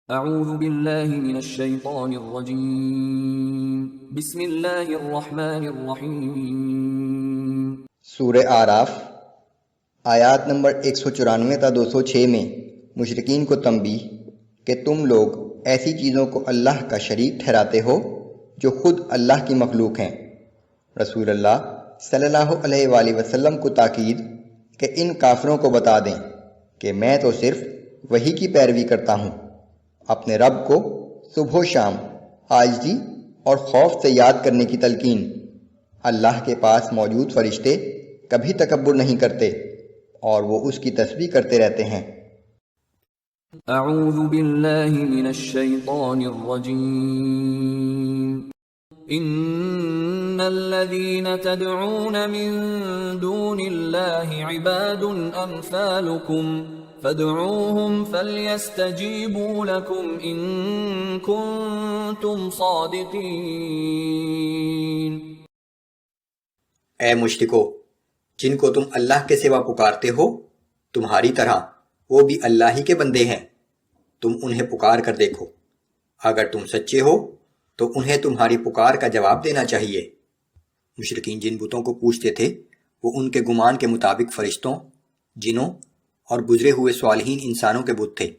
اعوذ باللہ من الشیطان الرجیم بسم اللہ الرحمن الرحیم۔ سورہ اعراف آیات نمبر 194 تا 206 میں مشرکین کو تنبیہ کہ تم لوگ ایسی چیزوں کو اللہ کا شریک ٹھہراتے ہو جو خود اللہ کی مخلوق ہیں۔ رسول اللہ صلی اللہ علیہ وآلہ وسلم کو تاکید کہ ان کافروں کو بتا دیں کہ میں تو صرف وحی کی پیروی کرتا ہوں۔ اپنے رب کو صبح و شام عاجزی اور خوف سے یاد کرنے کی تلقین۔ اللہ کے پاس موجود فرشتے کبھی تکبر نہیں کرتے اور وہ اس کی تسبیح کرتے رہتے ہیں۔ اعوذ باللہ من الشیطان الرجیم۔ ان الذین تدعون من دون اللہ عباد امثالکم فادعوهم فلیستجیبوا لکم ان کنتم صادقین۔ اے مشرکو، جن کو تم اللہ کے سوا پکارتے ہو تمہاری طرح وہ بھی اللہ ہی کے بندے ہیں، تم انہیں پکار کر دیکھو، اگر تم سچے ہو تو انہیں تمہاری پکار کا جواب دینا چاہیے۔ مشرکین جن بتوں کو پوچھتے تھے وہ ان کے گمان کے مطابق فرشتوں، جنوں اور گزرے ہوئے صالحین انسانوں کے بت تھے،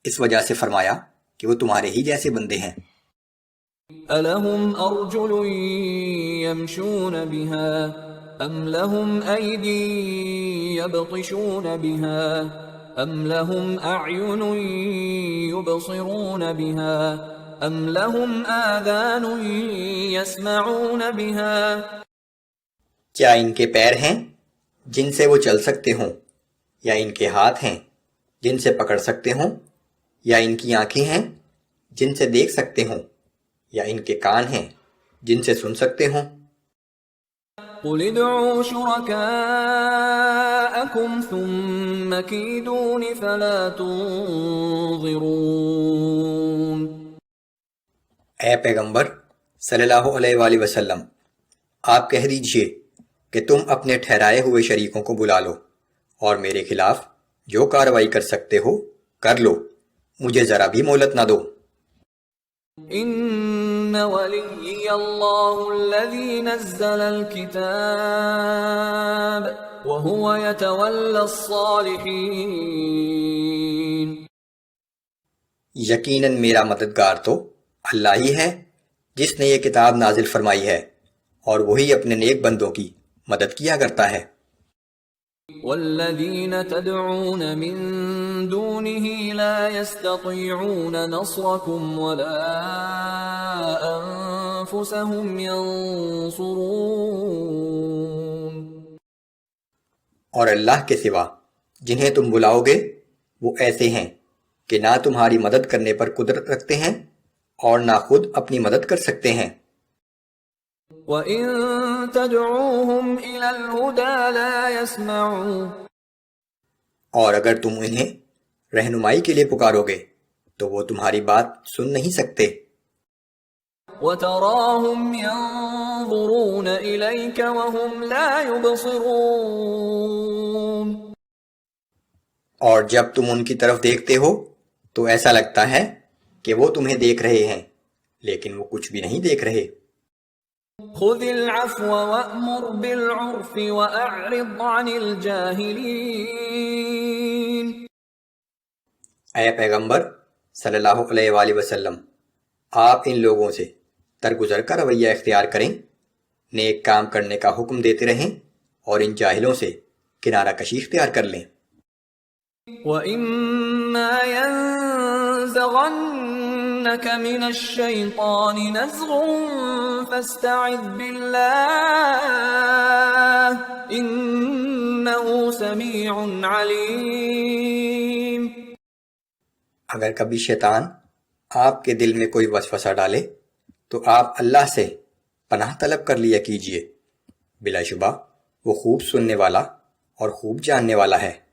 اس وجہ سے فرمایا کہ وہ تمہارے ہی جیسے بندے ہیں۔ أَلَهُمْ أَرْجُلٌ يَمْشُونَ بِهَا أَمْ لَهُمْ أَيْدٍ يَبْطِشُونَ بِهَا أَمْ لَهُمْ أَعْيُنٌ يُبْصِرُونَ بِهَا أَمْ لَهُمْ آذَانٌ يَسْمَعُونَ بِهَا۔ کیا ان کے پیر ہیں جن سے وہ چل سکتے ہوں، یا ان کے ہاتھ ہیں جن سے پکڑ سکتے ہوں، یا ان کی آنکھیں ہیں جن سے دیکھ سکتے ہوں، یا ان کے کان ہیں جن سے سن سکتے ہوں۔ قُلِ ادْعُوا شُرَكَاءَكُمْ ثُمَّ كِيدُونِ فَلَا تُنظِرُونَ۔ اے پیغمبر صلی اللہ علیہ وآلہ وسلم، آپ کہہ دیجئے کہ تم اپنے ٹھہرائے ہوئے شریکوں کو بلا لو اور میرے خلاف جو کارروائی کر سکتے ہو کر لو، مجھے ذرا بھی مہلت نہ دو۔ ان ولی اللہ الذی نزل الکتاب وهو يتولى الصالحین۔ یقیناً میرا مددگار تو اللہ ہی ہے جس نے یہ کتاب نازل فرمائی ہے، اور وہی اپنے نیک بندوں کی مدد کیا کرتا ہے۔ والذین تدعون من دونه لا يستطيعون نصركم ولا انفسهم ينصرون۔ اور اللہ کے سوا جنہیں تم بلاؤ گے وہ ایسے ہیں کہ نہ تمہاری مدد کرنے پر قدرت رکھتے ہیں اور نہ خود اپنی مدد کر سکتے ہیں۔ وَإِن تَدْعُوهُمْ إِلَى الْهُدَى لَا يَسْمَعُونَ۔ اور اگر تم انہیں رہنمائی کے لیے پکارو گے تو وہ تمہاری بات سن نہیں سکتے۔ وَتَرَاهُمْ يَنظُرُونَ إِلَيْكَ وَهُمْ لَا يُبْصِرُونَ۔ اور جب تم ان کی طرف دیکھتے ہو تو ایسا لگتا ہے کہ وہ تمہیں دیکھ رہے ہیں، لیکن وہ کچھ بھی نہیں دیکھ رہے۔ خُذِ الْعَفْوَ وَأْمُرْ بِالْعُرْفِ وَأَعْرِضْ عَنِ الْجَاهِلِينَ۔ اے پیغمبر صلی اللہ علیہ وآلہ وسلم، آپ ان لوگوں سے درگزر کا رویہ اختیار کریں، نیک کام کرنے کا حکم دیتے رہیں اور ان جاہلوں سے کنارہ کشی اختیار کر لیں۔ وَإِمَّا يَنزَغَنَّكَ مِنَ الشَّيْطَانِ نَزْغٌ فَاسْتَعِذْ بِاللَّهِ إِنَّهُ سَمِيعٌ عَلِيمٌ۔ اگر کبھی شیطان آپ کے دل میں کوئی وسوسہ ڈالے تو آپ اللہ سے پناہ طلب کر لیا کیجیے، بلا شبہ وہ خوب سننے والا اور خوب جاننے والا ہے۔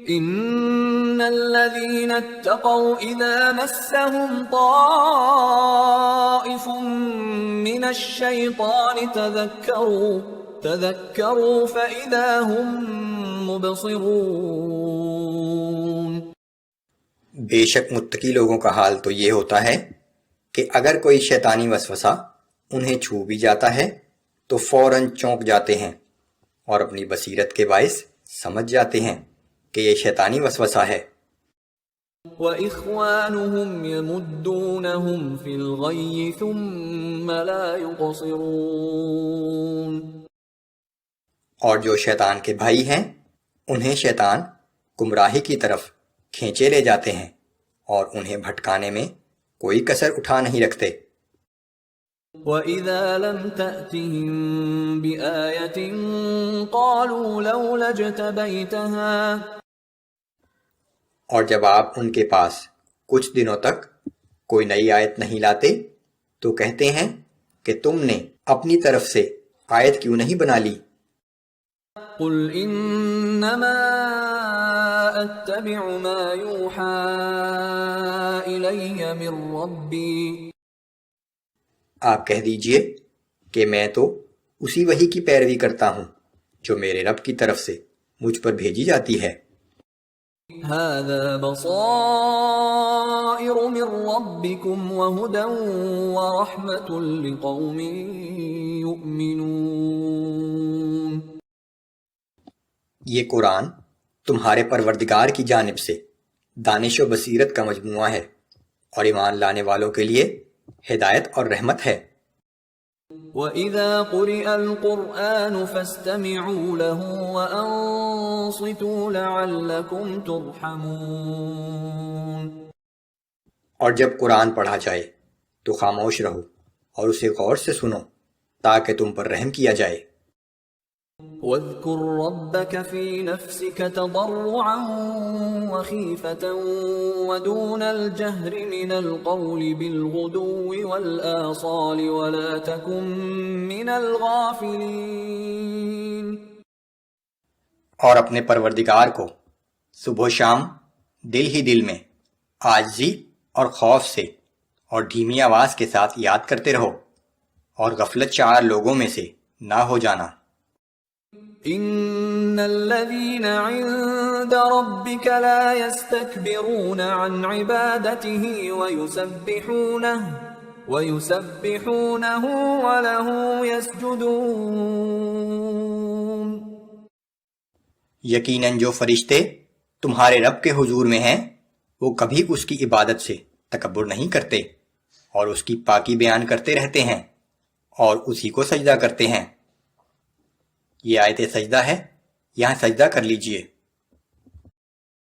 ان الذين اتقوا اذا مسهم طائف من الشيطان تذكروا فاذا هم مبصرون۔ بے شک متقی لوگوں کا حال تو یہ ہوتا ہے کہ اگر کوئی شیطانی وسوسہ انہیں چھو بھی جاتا ہے تو فوراً چونک جاتے ہیں اور اپنی بصیرت کے باعث سمجھ جاتے ہیں کہ یہ شیطانی وسوسہ ہے۔ وَإِخْوَانُهُمْ يَمُدُّونَهُمْ فِي الْغَيِّ ثُمَّ لَا يُقْصِرُونَ، اور جو شیطان کے بھائی ہیں انہیں شیطان گمراہی کی طرف کھینچے لے جاتے ہیں اور انہیں بھٹکانے میں کوئی کسر اٹھا نہیں رکھتے۔ وَإِذَا لَمْ تَأْتِهِمْ بِآيَةٍ قَالُوا لَوْلَا اجْتَبَيْتَهَا، اور جب آپ ان کے پاس کچھ دنوں تک کوئی نئی آیت نہیں لاتے تو کہتے ہیں کہ تم نے اپنی طرف سے آیت کیوں نہیں بنا لی؟ قُلْ إِنَّمَا أَتَّبِعُ مَا يُوحَى إِلَيَّ مِن رَّبِّي، آپ کہہ دیجئے کہ میں تو اسی وحی کی پیروی کرتا ہوں جو میرے رب کی طرف سے مجھ پر بھیجی جاتی ہے۔ هَذَا بَصَائِرُ مِن رَّبِّكُمْ وَهُدًى وَرَحْمَةٌ لِقَوْمٍ يُؤْمِنُونَ، یہ قرآن تمہارے پروردگار کی جانب سے دانش و بصیرت کا مجموعہ ہے اور ایمان لانے والوں کے لیے ہدایت اور رحمت ہے۔ وَإِذَا قُرِئَ الْقُرْآنُ فَاسْتَمِعُوا لَهُ وَأَنصِتُوا لَعَلَّكُمْ تُرْحَمُونَ، اور جب قرآن پڑھا جائے تو خاموش رہو اور اسے غور سے سنو تاکہ تم پر رحم کیا جائے۔ وَاذْكُرْ رَبَّكَ فِي نَفْسِكَ تَضَرُّعًا وَخِيفَةً وَدُونَ الْجَهْرِ مِنَ الْقَوْلِ بِالْغُدُوِّ وَالْآصَالِ وَلَا تَكُن مِّنَ الْغَافِلِينَ، اور اپنے پروردگار کو صبح و شام دل ہی دل میں عاجزی اور خوف سے اور دھیمی آواز کے ساتھ یاد کرتے رہو اور غفلت شعار لوگوں میں سے نہ ہو جانا۔ إِنَّ الَّذِينَ عِندَ رَبِّكَ لَا يَسْتَكْبِرُونَ عَنْ عِبَادَتِهِ وَيُسَبِّحُونَهُ وَلَهُ يَسْجُدُونَ، یقیناً جو فرشتے تمہارے رب کے حضور میں ہیں وہ کبھی اس کی عبادت سے تکبر نہیں کرتے اور اس کی پاکی بیان کرتے رہتے ہیں اور اسی کو سجدہ کرتے ہیں۔ یہ آیت سجدہ ہے، یہاں سجدہ کر لیجئے۔